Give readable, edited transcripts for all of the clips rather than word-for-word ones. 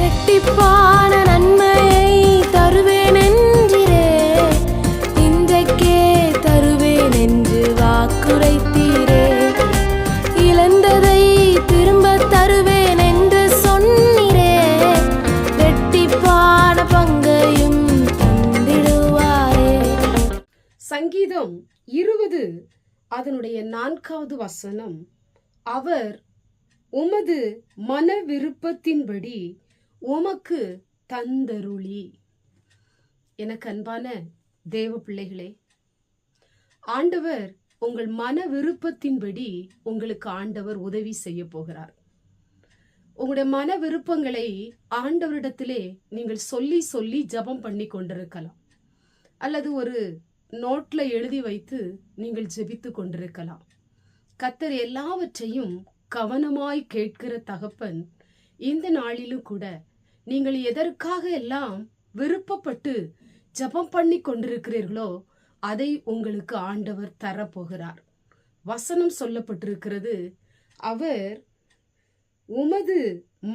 இரட்டிப்பான நன்மையை தருவேன் என்றிரே, இன்றைக்கே தருவேன் என்று வாக்குரைத்தீரே. இழந்ததை திரும்ப தருவேன் என்று சொன்னீரே, இரட்டிப்பான பங்கையும் தந்திடுவாரே. சங்கீதம் 20 அதனுடைய 4வது வசனம், அவர் உமது மன விருப்பத்தின்படி உமக்கு தந்தருளி. எனக்கு அன்பான தேவ பிள்ளைகளே, ஆண்டவர் உங்கள் மன விருப்பத்தின்படி உங்களுக்கு ஆண்டவர் உதவி செய்ய போகிறார். உங்களுடைய மன விருப்பங்களை ஆண்டவரிடத்திலே நீங்கள் சொல்லி சொல்லி ஜெபம் பண்ணி கொண்டிருக்கலாம், அல்லது ஒரு நோட்ல எழுதி வைத்து நீங்கள் ஜெபித்து கொண்டிருக்கலாம். கர்த்தர் எல்லாவற்றையும் கவனமாய் கேட்கிற தகப்பன் இந்த நாளிலும் கூட நீங்கள் எதற்காக எல்லாம் விருப்பப்பட்டு ஜெபம் பண்ணி கொண்டிருக்கிறீர்களோ அதை உங்களுக்கு ஆண்டவர் தரப்போகிறார். வசனம் சொல்லப்பட்டிருக்கிறது, அவர் உமது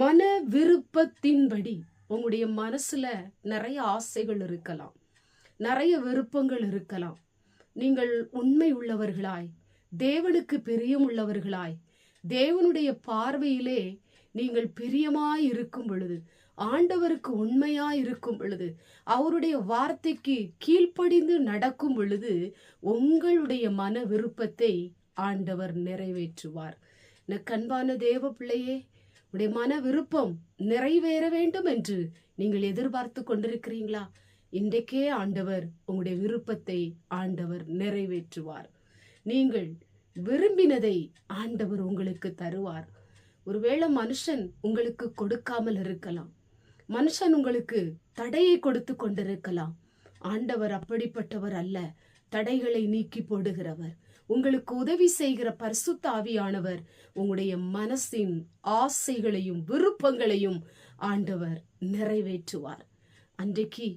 மன விருப்பத்தின்படி. உங்களுடைய மனசுல நிறைய ஆசைகள் இருக்கலாம், நிறைய விருப்பங்கள் இருக்கலாம். நீங்கள் உண்மை உள்ளவர்களாய், தேவனுக்கு பிரியம் உள்ளவர்களாய், தேவனுடைய பார்வையிலே நீங்கள் பிரியமாய் இருக்கும் பொழுது, ஆண்டவருக்கு உண்மையாய் இருக்கும் பொழுது, அவருடைய வார்த்தைக்கு கீழ்ப்படிந்து நடக்கும் பொழுது உங்களுடைய மன விருப்பத்தை ஆண்டவர் நிறைவேற்றுவார். கண்பான தேவ பிள்ளையே, உடைய மன விருப்பம் நிறைவேற வேண்டும் என்று நீங்கள் எதிர்பார்த்து கொண்டிருக்கிறீங்களா? இன்றைக்கே ஆண்டவர் உங்களுடைய விருப்பத்தை ஆண்டவர் நிறைவேற்றுவார். நீங்கள் விரும்பினதை ஆண்டவர் உங்களுக்கு தருவார். ஒருவேளை மனுஷன் உங்களுக்கு கொடுக்காமல் இருக்கலாம், மனுஷன் உங்களுக்கு தடையை கொடுத்து கொண்டிருக்கலாம். ஆண்டவர் அப்படிப்பட்டவர் அல்ல, தடைகளை நீக்கி போடுகிறவர். உங்களுக்கு உதவி செய்கிற பரிசுத்த ஆவியானவர் உங்களுடைய மனசின் ஆசைகளையும் விருப்பங்களையும் ஆண்டவர் நிறைவேற்றுவார். அன்றைக்கு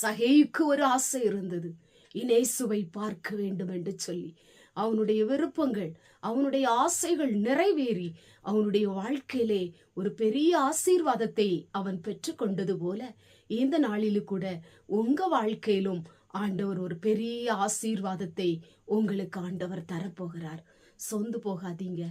சகேயுக்கு ஒரு ஆசை இருந்தது, இயேசுவை பார்க்க வேண்டும் என்று சொல்லி. அவனுடைய விருப்பங்கள், அவனுடைய ஆசைகள் நிறைவேறி அவனுடைய வாழ்க்கையிலே ஒரு பெரிய ஆசீர்வாதத்தை அவன் பெற்று கொண்டது போல இந்த நாளிலும் கூட உங்க வாழ்க்கையிலும் ஆண்டவர் ஒரு பெரிய ஆசீர்வாதத்தை உங்களுக்கு ஆண்டவர் தரப்போகிறார். சொந்து போகாதீங்க,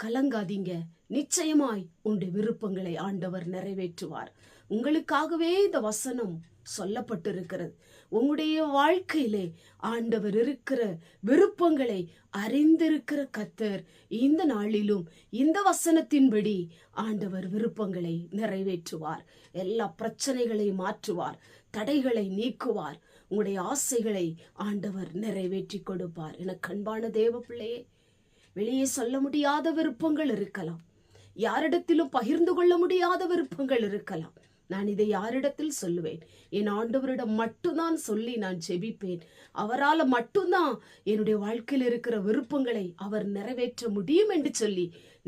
கலங்காதீங்க. நிச்சயமாய் உங்களுடைய விருப்பங்களை ஆண்டவர் நிறைவேற்றுவார். உங்களுக்காகவே இந்த வசனம் சொல்லப்பட்டிருக்கிறது. உங்களுடைய வாழ்க்கையிலே ஆண்டவர் இருக்கிற விருப்பங்களை அறிந்திருக்கிற கர்த்தர் இந்த நாளிலும் இந்த வசனத்தின்படி ஆண்டவர் விருப்பங்களை நிறைவேற்றுவார். எல்லா பிரச்சனைகளை மாற்றுவார், தடைகளை நீக்குவார், உங்களுடைய ஆசைகளை ஆண்டவர் நிறைவேற்றி கொடுப்பார். என கண்பான தேவ பிள்ளையே, வெளியே சொல்ல முடியாத விருப்பங்கள் இருக்கலாம், யாரிடத்திலும் பகிர்ந்து கொள்ள முடியாத விருப்பங்கள் இருக்கலாம். நான் இதை யாரிடத்தில் சொல்லுவேன்? என் ஆண்டவரிடம் மட்டும்தான் சொல்லி நான் ஜெபிப்பேன். அவரால் மட்டும்தான் என்னுடைய வாழ்க்கையில் இருக்கிற விருப்பங்களை அவர் நிறைவேற்ற முடியும் என்று சொல்லி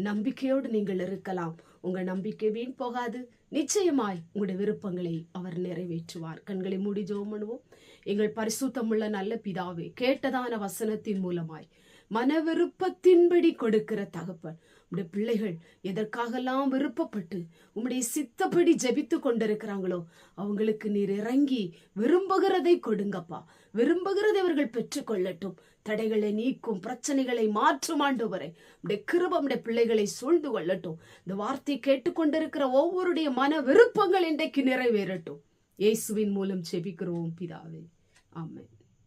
நம்பிக்கையோடு நீங்கள் இருக்கலாம். உங்க நம்பிக்கை வீண் போகாது. நிச்சயமாய் உங்களுடைய விருப்பங்களை அவர் நிறைவேற்றுவார். கண்களை மூடி ஜெபம் பண்ணுவோம். எங்கள் பரிசுத்தமுள்ள நல்ல பிதாவே, கேட்டதான வசனத்தின் மூலமாய் மன விருப்பத்தின்படி கொடுக்கிற தகப்பன், உடைய பிள்ளைகள் எதற்காகலாம் விருப்பப்பட்டு உம்முடைய சித்தப்படி ஜெபித்து கொண்டிருக்கிறாங்களோ அவங்களுக்கு நீர் இறங்கி விரும்புகிறதை கொடுங்கப்பா. விரும்புகிறதை அவர்கள் பெற்றுக்கொள்ளட்டும். தடைகளை நீக்கும், பிரச்சனைகளை மாற்றும் ஆண்டவரே, உடைய கிருபை உடைய பிள்ளைகளை சூழ்ந்து கொள்ளட்டும். இந்த வார்த்தை கேட்டுக்கொண்டிருக்கிற ஒவ்வொருடைய மன விருப்பங்கள் இன்றைக்கு நிறைவேறட்டும். இயேசுவின் மூலம் ஜெபிக்கிறோம் பிதாவே, ஆமென்.